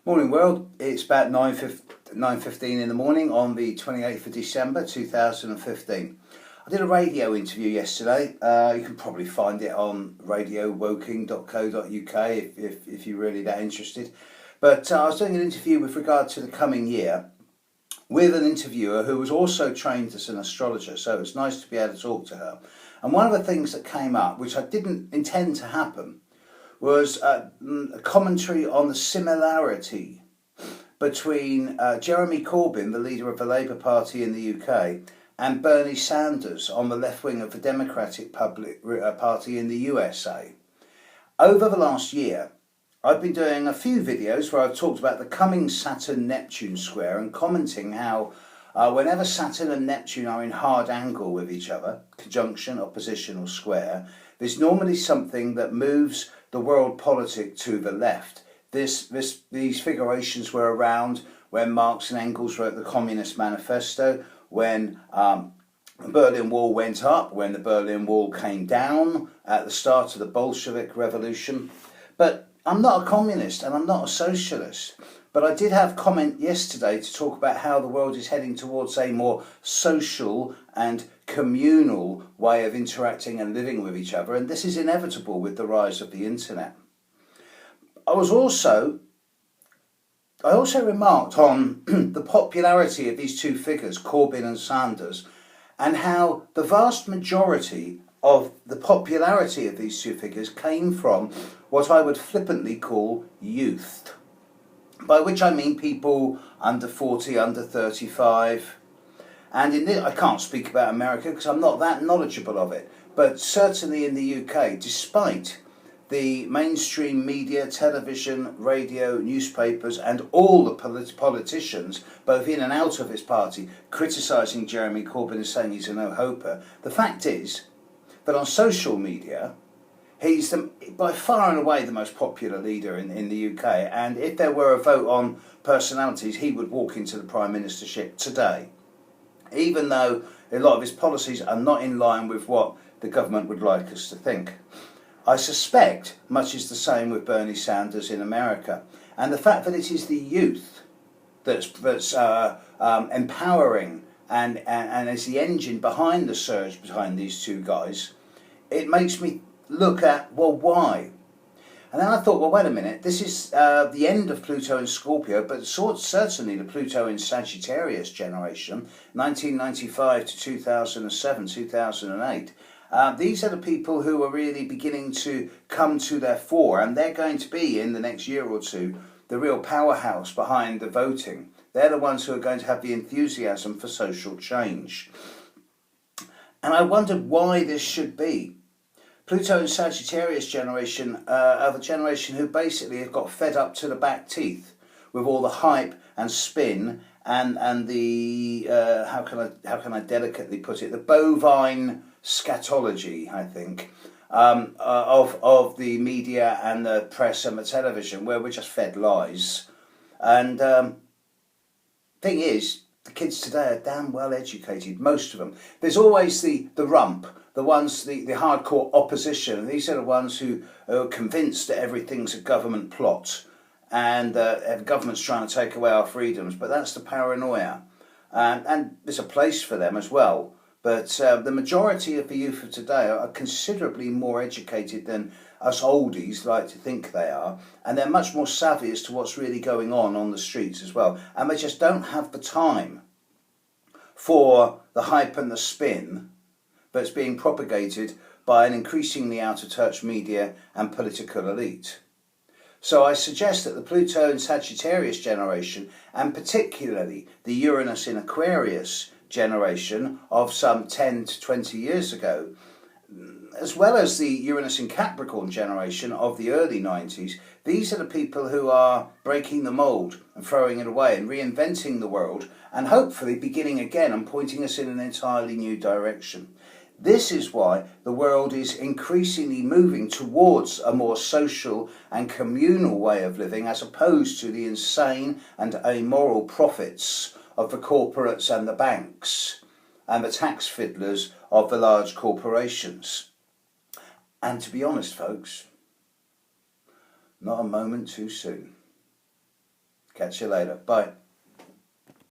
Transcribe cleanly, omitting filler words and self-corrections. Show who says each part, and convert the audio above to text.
Speaker 1: Morning world, it's about 9:15 in the morning on the 28th of December 2015. I did a radio interview yesterday. You can probably find it on radiowoking.co.uk if you're really that interested. But I was doing an interview with regard to the coming year with an interviewer who was also trained as an astrologer, so it was nice to be able to talk to her. And one of the things that came up, which I didn't intend to happen, was a commentary on the similarity between Jeremy Corbyn, the leader of the Labour Party in the UK, and Bernie Sanders on the left wing of the Democratic Party in the USA. Over the last year, I've been doing a few videos where I've talked about the coming Saturn-Neptune square and commenting how whenever Saturn and Neptune are in hard angle with each other, conjunction, opposition or square, there's normally something that moves the world politic to the left. These figurations were around when Marx and Engels wrote the Communist Manifesto, when the Berlin Wall went up, when the Berlin Wall came down at the start of the Bolshevik Revolution. But I'm not a communist and I'm not a socialist. But I did have comment yesterday to talk about how the world is heading towards a more social and communal way of interacting and living with each other, and this is inevitable with the rise of the internet. I also remarked on the popularity of these two figures, Corbyn and Sanders, and how the vast majority of the popularity of these two figures came from what I would flippantly call youth, by which I mean people under 40, under 35. And in this, I can't speak about America because I'm not that knowledgeable of it, but certainly in the UK, despite the mainstream media, television, radio, newspapers and all the politicians, both in and out of his party, criticising Jeremy Corbyn and saying he's a no-hoper, the fact is that on social media, he's by far and away the most popular leader in the UK, and if there were a vote on personalities, he would walk into the Prime Ministership today, even though a lot of his policies are not in line with what the government would like us to think. I suspect much is the same with Bernie Sanders in America, and the fact that it is the youth that's empowering and is the engine behind the surge behind these two guys, it makes me look at, well, why? And then I thought, well, wait a minute, this is the end of Pluto in Scorpio, but certainly the Pluto in Sagittarius generation, 1995 to 2007, 2008. These are the people who are really beginning to come to their fore, and they're going to be, in the next year or two, the real powerhouse behind the voting. They're the ones who are going to have the enthusiasm for social change. And I wondered why this should be. Pluto and Sagittarius generation are the generation who basically have got fed up to the back teeth with all the hype and spin and the how can I delicately put it, the bovine scatology, I think, of the media and the press and the television, where we're just fed lies. And thing is, the kids today are damn well educated, most of them. There's always the rump, the ones, the hardcore opposition. These are the ones who are convinced that everything's a government plot and the government's trying to take away our freedoms, but that's the paranoia. And there's a place for them as well. But the majority of the youth of today are considerably more educated than us oldies like to think they are, and they're much more savvy as to what's really going on the streets as well. And they just don't have the time for the hype and the spin that's being propagated by an increasingly out-of-touch media and political elite. So I suggest that the Pluto and Sagittarius generation, and particularly the Uranus in Aquarius generation of some 10 to 20 years ago, as well as the Uranus in Capricorn generation of the early 90s, these are the people who are breaking the mould and throwing it away and reinventing the world and hopefully beginning again and pointing us in an entirely new direction. This is why the world is increasingly moving towards a more social and communal way of living, as opposed to the insane and amoral profits of the corporates and the banks and the tax fiddlers of the large corporations. And to be honest, folks, not a moment too soon. Catch you later. Bye.